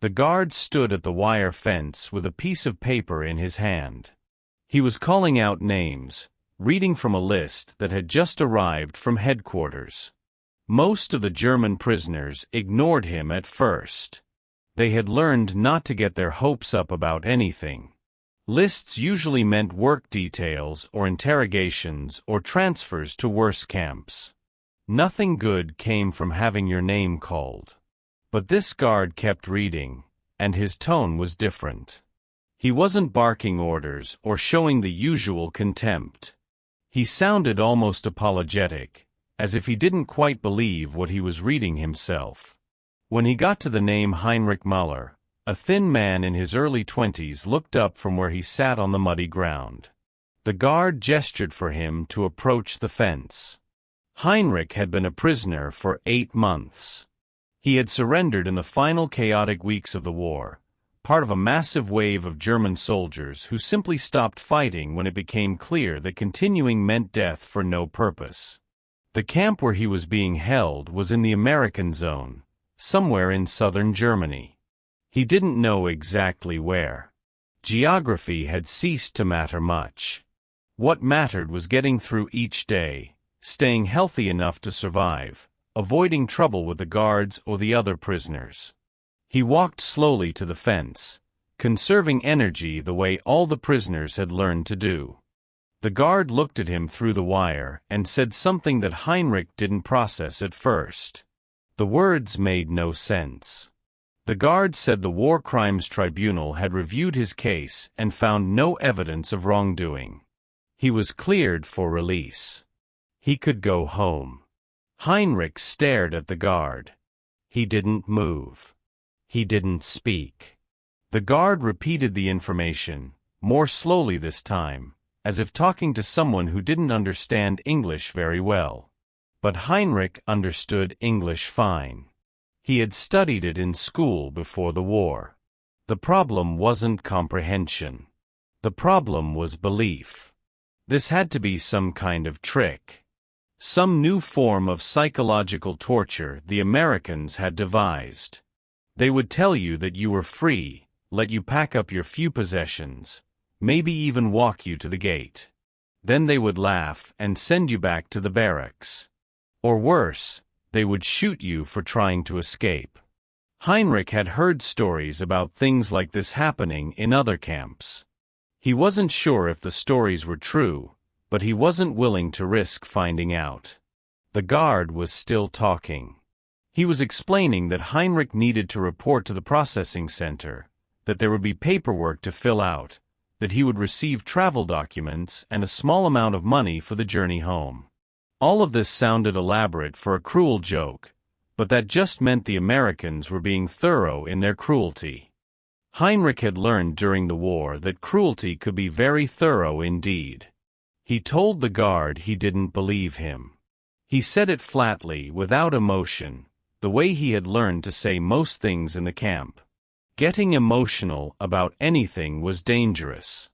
The guard stood at the wire fence with a piece of paper in his hand. He was calling out names, reading from a list that had just arrived from headquarters. Most of the German prisoners ignored him at first. They had learned not to get their hopes up about anything. Lists usually meant work details or interrogations or transfers to worse camps. Nothing good came from having your name called. But this guard kept reading, and his tone was different. He wasn't barking orders or showing the usual contempt. He sounded almost apologetic, as if he didn't quite believe what he was reading himself. When he got to the name Heinrich Müller, a thin man in his early 20s looked up from where he sat on the muddy ground. The guard gestured for him to approach the fence. Heinrich had been a prisoner for 8 months. He had surrendered in the final chaotic weeks of the war, part of a massive wave of German soldiers who simply stopped fighting when it became clear that continuing meant death for no purpose. The camp where he was being held was in the American zone, somewhere in southern Germany. He didn't know exactly where. Geography had ceased to matter much. What mattered was getting through each day, staying healthy enough to survive, avoiding trouble with the guards or the other prisoners. He walked slowly to the fence, conserving energy the way all the prisoners had learned to do. The guard looked at him through the wire and said something that Heinrich didn't process at first. The words made no sense. The guard said the War Crimes Tribunal had reviewed his case and found no evidence of wrongdoing. He was cleared for release. He could go home. Heinrich stared at the guard. He didn't move. He didn't speak. The guard repeated the information, more slowly this time, as if talking to someone who didn't understand English very well. But Heinrich understood English fine. He had studied it in school before the war. The problem wasn't comprehension. The problem was belief. This had to be some kind of trick. Some new form of psychological torture the Americans had devised. They would tell you that you were free, let you pack up your few possessions, maybe even walk you to the gate. Then they would laugh and send you back to the barracks. Or worse, they would shoot you for trying to escape. Heinrich had heard stories about things like this happening in other camps. He wasn't sure if the stories were true, but he wasn't willing to risk finding out. The guard was still talking. He was explaining that Heinrich needed to report to the processing center, that there would be paperwork to fill out, that he would receive travel documents and a small amount of money for the journey home. All of this sounded elaborate for a cruel joke, but that just meant the Americans were being thorough in their cruelty. Heinrich had learned during the war that cruelty could be very thorough indeed. He told the guard he didn't believe him. He said it flatly, without emotion, the way he had learned to say most things in the camp. Getting emotional about anything was dangerous.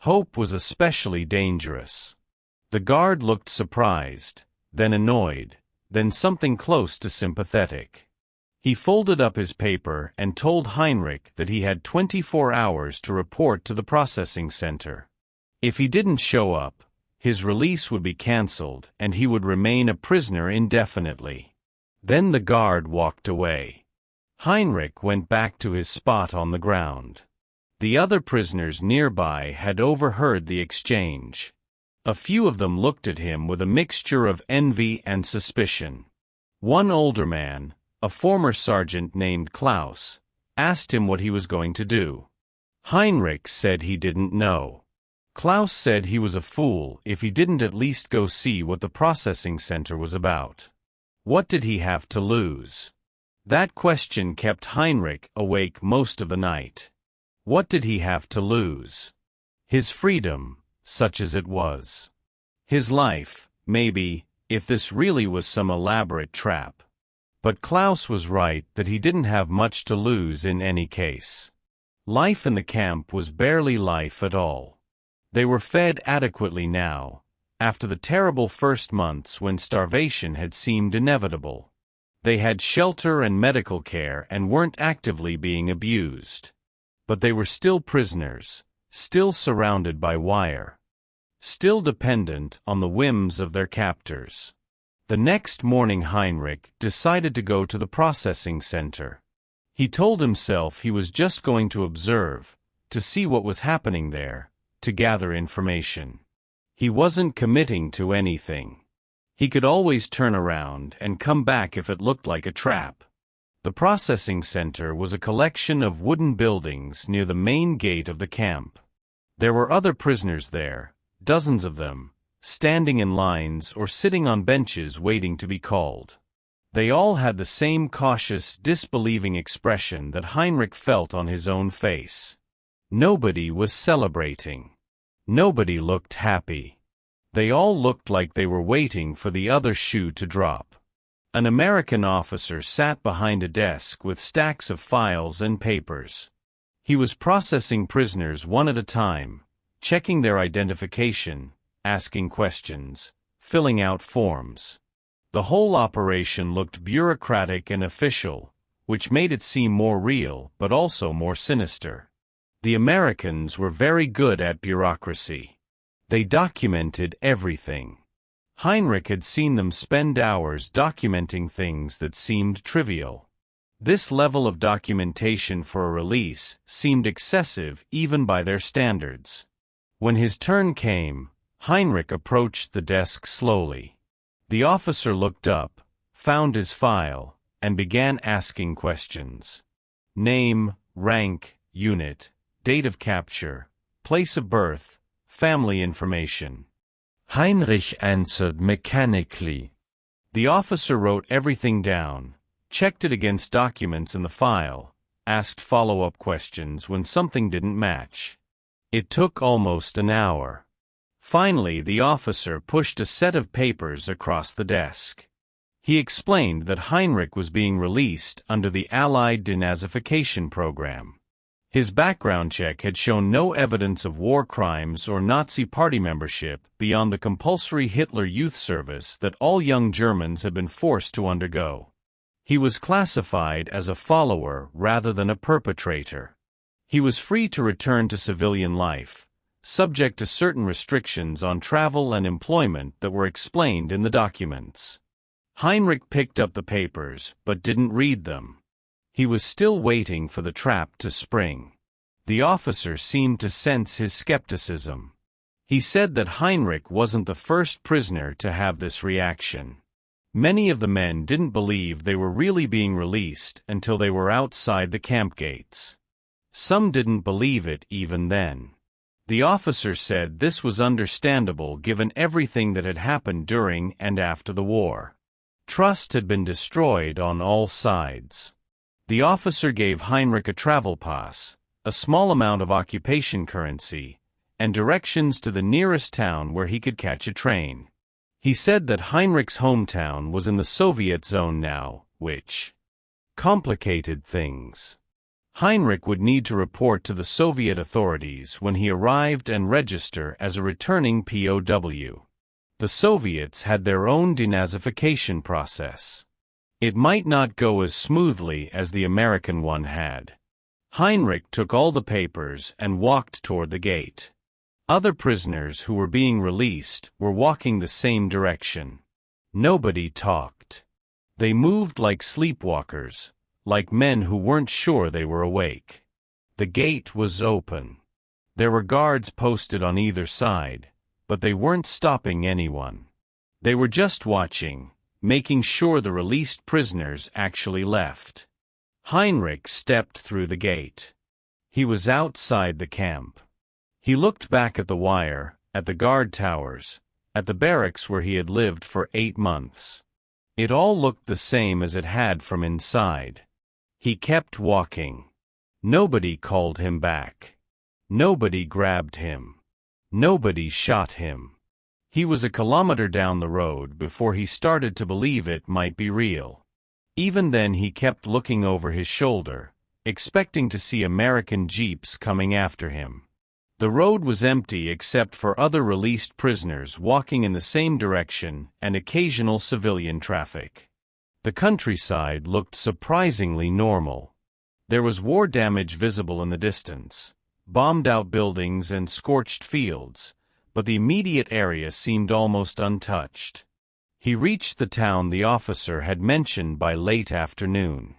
Hope was especially dangerous. The guard looked surprised, then annoyed, then something close to sympathetic. He folded up his paper and told Heinrich that he had 24 hours to report to the processing center. If he didn't show up, his release would be canceled and he would remain a prisoner indefinitely. Then the guard walked away. Heinrich went back to his spot on the ground. The other prisoners nearby had overheard the exchange. A few of them looked at him with a mixture of envy and suspicion. One older man, a former sergeant named Klaus, asked him what he was going to do. Heinrich said he didn't know. Klaus said he was a fool if he didn't at least go see what the processing center was about. What did he have to lose? That question kept Heinrich awake most of the night. What did he have to lose? His freedom, such as it was. His life, maybe, if this really was some elaborate trap. But Klaus was right that he didn't have much to lose in any case. Life in the camp was barely life at all. They were fed adequately now, after the terrible first months when starvation had seemed inevitable. They had shelter and medical care and weren't actively being abused. But they were still prisoners, still surrounded by wire, still dependent on the whims of their captors. The next morning Heinrich decided to go to the processing center. He told himself he was just going to observe, to see what was happening there, to gather information. He wasn't committing to anything. He could always turn around and come back if it looked like a trap. The processing center was a collection of wooden buildings near the main gate of the camp. There were other prisoners there, dozens of them, standing in lines or sitting on benches waiting to be called. They all had the same cautious, disbelieving expression that Heinrich felt on his own face. Nobody was celebrating. Nobody looked happy. They all looked like they were waiting for the other shoe to drop. An American officer sat behind a desk with stacks of files and papers. He was processing prisoners one at a time, checking their identification, asking questions, filling out forms. The whole operation looked bureaucratic and official, which made it seem more real but also more sinister. The Americans were very good at bureaucracy. They documented everything. Heinrich had seen them spend hours documenting things that seemed trivial. This level of documentation for a release seemed excessive even by their standards. When his turn came, Heinrich approached the desk slowly. The officer looked up, found his file, and began asking questions. Name, rank, unit, date of capture, place of birth, family information. Heinrich answered mechanically. The officer wrote everything down, checked it against documents in the file, asked follow-up questions when something didn't match. It took almost an hour. Finally, the officer pushed a set of papers across the desk. He explained that Heinrich was being released under the Allied denazification program. His background check had shown no evidence of war crimes or Nazi party membership beyond the compulsory Hitler Youth Service that all young Germans had been forced to undergo. He was classified as a follower rather than a perpetrator. He was free to return to civilian life, subject to certain restrictions on travel and employment that were explained in the documents. Heinrich picked up the papers but didn't read them. He was still waiting for the trap to spring. The officer seemed to sense his skepticism. He said that Heinrich wasn't the first prisoner to have this reaction. Many of the men didn't believe they were really being released until they were outside the camp gates. Some didn't believe it even then. The officer said this was understandable given everything that had happened during and after the war. Trust had been destroyed on all sides. The officer gave Heinrich a travel pass, a small amount of occupation currency, and directions to the nearest town where he could catch a train. He said that Heinrich's hometown was in the Soviet zone now, which complicated things. Heinrich would need to report to the Soviet authorities when he arrived and register as a returning POW. The Soviets had their own denazification process. It might not go as smoothly as the American one had. Heinrich took all the papers and walked toward the gate. Other prisoners who were being released were walking the same direction. Nobody talked. They moved like sleepwalkers, like men who weren't sure they were awake. The gate was open. There were guards posted on either side, but they weren't stopping anyone. They were just watching, making sure the released prisoners actually left. Heinrich stepped through the gate. He was outside the camp. He looked back at the wire, at the guard towers, at the barracks where he had lived for 8 months. It all looked the same as it had from inside. He kept walking. Nobody called him back. Nobody grabbed him. Nobody shot him. He was a kilometer down the road before he started to believe it might be real. Even then he kept looking over his shoulder, expecting to see American jeeps coming after him. The road was empty except for other released prisoners walking in the same direction and occasional civilian traffic. The countryside looked surprisingly normal. There was war damage visible in the distance, bombed-out buildings and scorched fields, but the immediate area seemed almost untouched. He reached the town the officer had mentioned by late afternoon.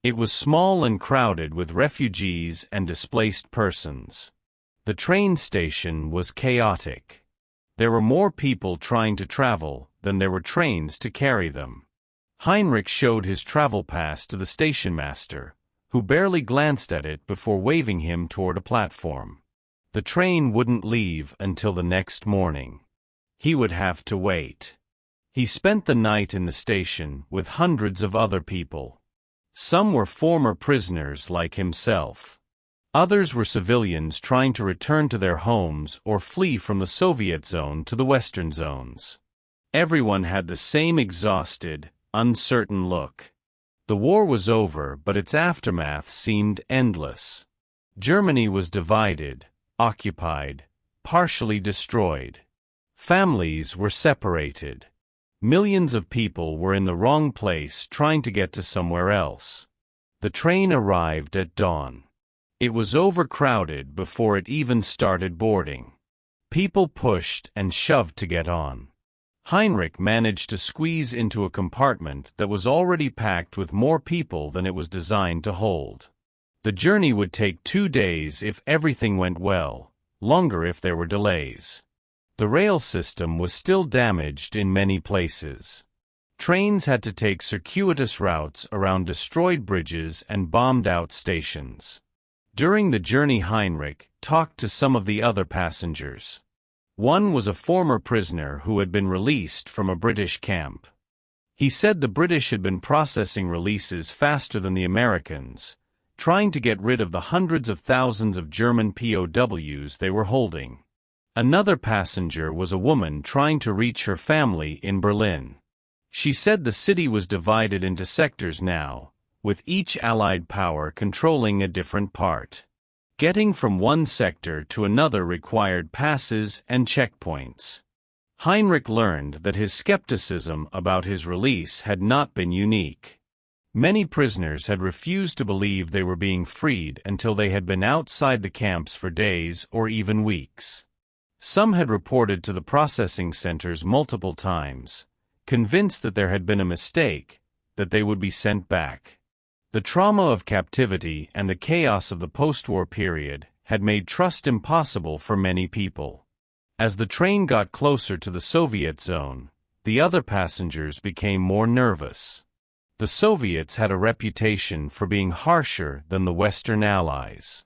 It was small and crowded with refugees and displaced persons. The train station was chaotic. There were more people trying to travel than there were trains to carry them. Heinrich showed his travel pass to the station master, who barely glanced at it before waving him toward a platform. The train wouldn't leave until the next morning. He would have to wait. He spent the night in the station with hundreds of other people. Some were former prisoners like himself. Others were civilians trying to return to their homes or flee from the Soviet zone to the Western zones. Everyone had the same exhausted, uncertain look. The war was over, but its aftermath seemed endless. Germany was divided, occupied, partially destroyed. Families were separated. Millions of people were in the wrong place trying to get to somewhere else. The train arrived at dawn. It was overcrowded before it even started boarding. People pushed and shoved to get on. Heinrich managed to squeeze into a compartment that was already packed with more people than it was designed to hold. The journey would take 2 days if everything went well, longer if there were delays. The rail system was still damaged in many places. Trains had to take circuitous routes around destroyed bridges and bombed-out stations. During the journey, Heinrich talked to some of the other passengers. One was a former prisoner who had been released from a British camp. He said the British had been processing releases faster than the Americans, trying to get rid of the hundreds of thousands of German POWs they were holding. Another passenger was a woman trying to reach her family in Berlin. She said the city was divided into sectors now, with each Allied power controlling a different part. Getting from one sector to another required passes and checkpoints. Heinrich learned that his skepticism about his release had not been unique. Many prisoners had refused to believe they were being freed until they had been outside the camps for days or even weeks. Some had reported to the processing centers multiple times, convinced that there had been a mistake, that they would be sent back. The trauma of captivity and the chaos of the post-war period had made trust impossible for many people. As the train got closer to the Soviet zone, the other passengers became more nervous. The Soviets had a reputation for being harsher than the Western Allies.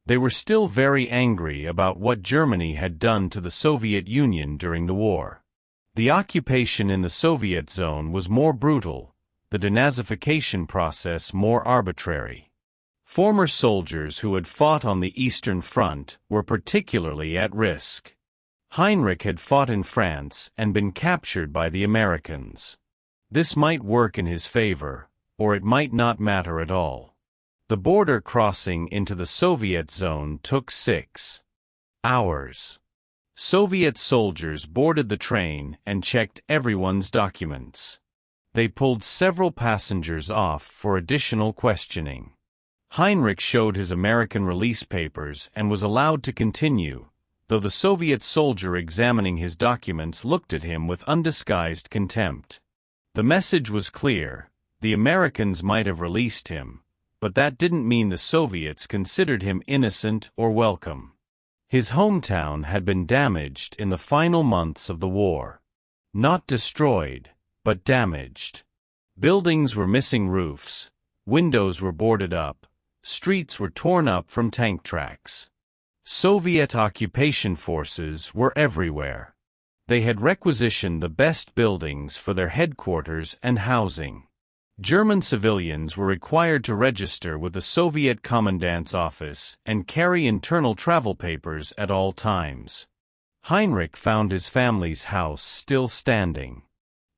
They were still very angry about what Germany had done to the Soviet Union during the war. The occupation in the Soviet zone was more brutal, the denazification process more arbitrary. Former soldiers who had fought on the Eastern Front were particularly at risk. Heinrich had fought in France and been captured by the Americans. This might work in his favor, or it might not matter at all. The border crossing into the Soviet zone took 6 hours. Soviet soldiers boarded the train and checked everyone's documents. They pulled several passengers off for additional questioning. Heinrich showed his American release papers and was allowed to continue, though the Soviet soldier examining his documents looked at him with undisguised contempt. The message was clear: the Americans might have released him, but that didn't mean the Soviets considered him innocent or welcome. His hometown had been damaged in the final months of the war. Not destroyed, but damaged. Buildings were missing roofs, windows were boarded up, streets were torn up from tank tracks. Soviet occupation forces were everywhere. They had requisitioned the best buildings for their headquarters and housing. German civilians were required to register with the Soviet commandant's office and carry internal travel papers at all times. Heinrich found his family's house still standing.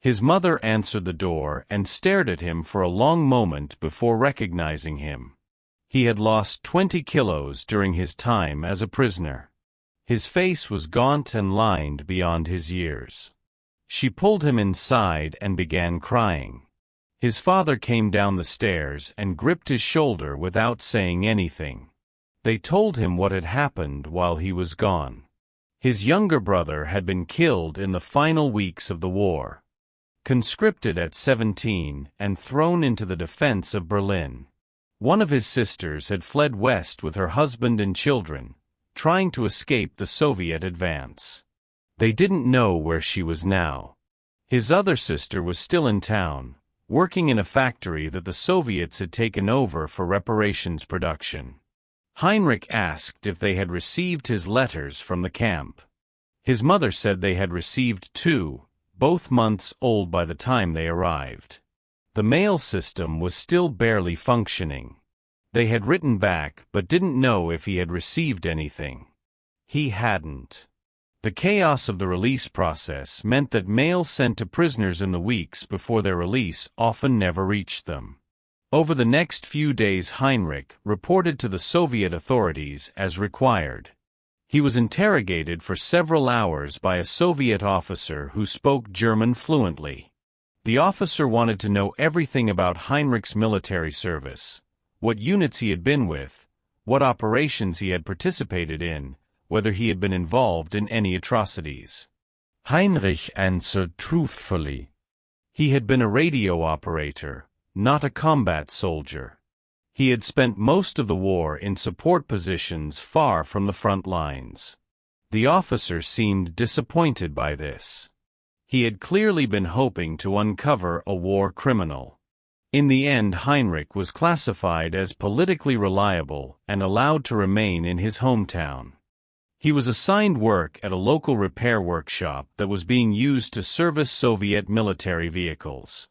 His mother answered the door and stared at him for a long moment before recognizing him. He had lost 20 kilos during his time as a prisoner. His face was gaunt and lined beyond his years. She pulled him inside and began crying. His father came down the stairs and gripped his shoulder without saying anything. They told him what had happened while he was gone. His younger brother had been killed in the final weeks of the war. Conscripted at 17 and thrown into the defense of Berlin. One of his sisters had fled west with her husband and children, trying to escape the Soviet advance. They didn't know where she was now. His other sister was still in town, working in a factory that the Soviets had taken over for reparations production. Heinrich asked if they had received his letters from the camp. His mother said they had received 2, both months old by the time they arrived. The mail system was still barely functioning. They had written back but didn't know if he had received anything. He hadn't. The chaos of the release process meant that mail sent to prisoners in the weeks before their release often never reached them. Over the next few days, Heinrich reported to the Soviet authorities as required. He was interrogated for several hours by a Soviet officer who spoke German fluently. The officer wanted to know everything about Heinrich's military service, what units he had been with, what operations he had participated in, whether he had been involved in any atrocities. Heinrich answered truthfully. He had been a radio operator, not a combat soldier. He had spent most of the war in support positions far from the front lines. The officer seemed disappointed by this. He had clearly been hoping to uncover a war criminal. In the end, Heinrich was classified as politically reliable and allowed to remain in his hometown. He was assigned work at a local repair workshop that was being used to service Soviet military vehicles.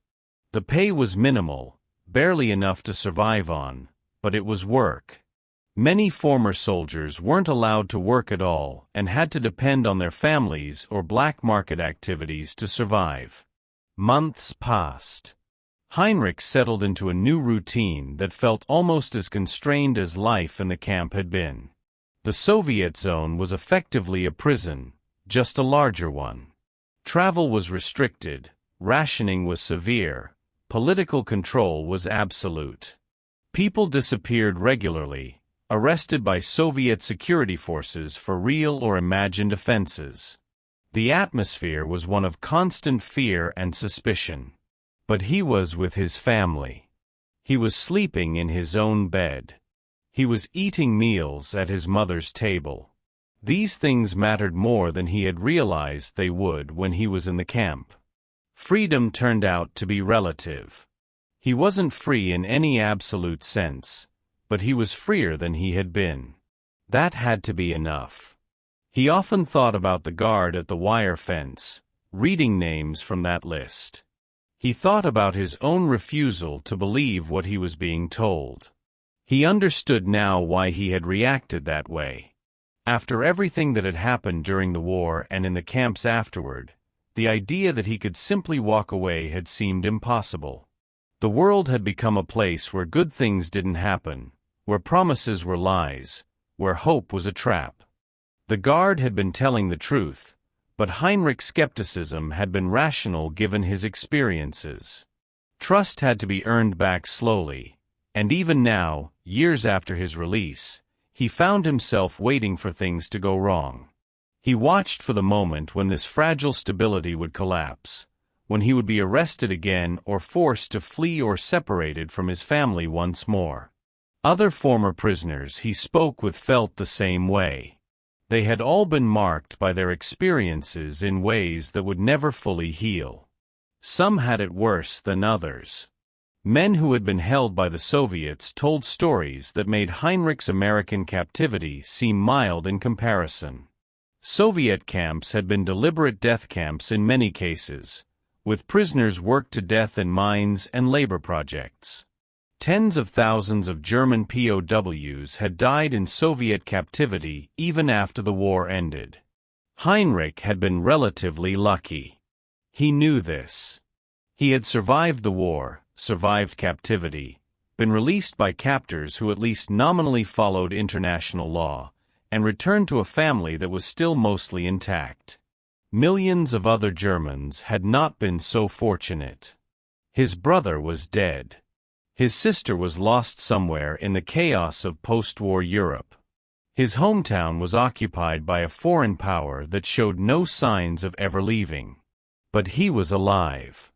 The pay was minimal, barely enough to survive on, but it was work. Many former soldiers weren't allowed to work at all and had to depend on their families or black market activities to survive. Months passed. Heinrich settled into a new routine that felt almost as constrained as life in the camp had been. The Soviet zone was effectively a prison, just a larger one. Travel was restricted, rationing was severe, political control was absolute. People disappeared regularly, arrested by Soviet security forces for real or imagined offenses. The atmosphere was one of constant fear and suspicion. But he was with his family. He was sleeping in his own bed. He was eating meals at his mother's table. These things mattered more than he had realized they would when he was in the camp. Freedom turned out to be relative. He wasn't free in any absolute sense, but he was freer than he had been. That had to be enough. He often thought about the guard at the wire fence, reading names from that list. He thought about his own refusal to believe what he was being told. He understood now why he had reacted that way. After everything that had happened during the war and in the camps afterward, the idea that he could simply walk away had seemed impossible. The world had become a place where good things didn't happen, where promises were lies, where hope was a trap. The guard had been telling the truth, but Heinrich's skepticism had been rational given his experiences. Trust had to be earned back slowly, and even now, years after his release, he found himself waiting for things to go wrong. He watched for the moment when this fragile stability would collapse, when he would be arrested again or forced to flee or separated from his family once more. Other former prisoners he spoke with felt the same way. They had all been marked by their experiences in ways that would never fully heal. Some had it worse than others. Men who had been held by the Soviets told stories that made Heinrich's American captivity seem mild in comparison. Soviet camps had been deliberate death camps in many cases, with prisoners worked to death in mines and labor projects. Tens of thousands of German POWs had died in Soviet captivity even after the war ended. Heinrich had been relatively lucky. He knew this. He had survived the war, survived captivity, been released by captors who at least nominally followed international law, and returned to a family that was still mostly intact. Millions of other Germans had not been so fortunate. His brother was dead. His sister was lost somewhere in the chaos of post-war Europe. His hometown was occupied by a foreign power that showed no signs of ever leaving. But he was alive.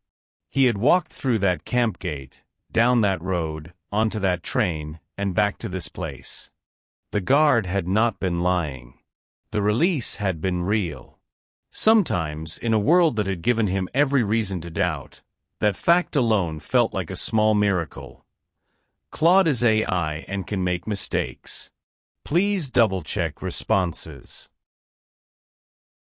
He had walked through that camp gate, down that road, onto that train, and back to this place. The guard had not been lying. The release had been real. Sometimes, in a world that had given him every reason to doubt, that fact alone felt like a small miracle. Claude is AI and can make mistakes. Please double-check responses.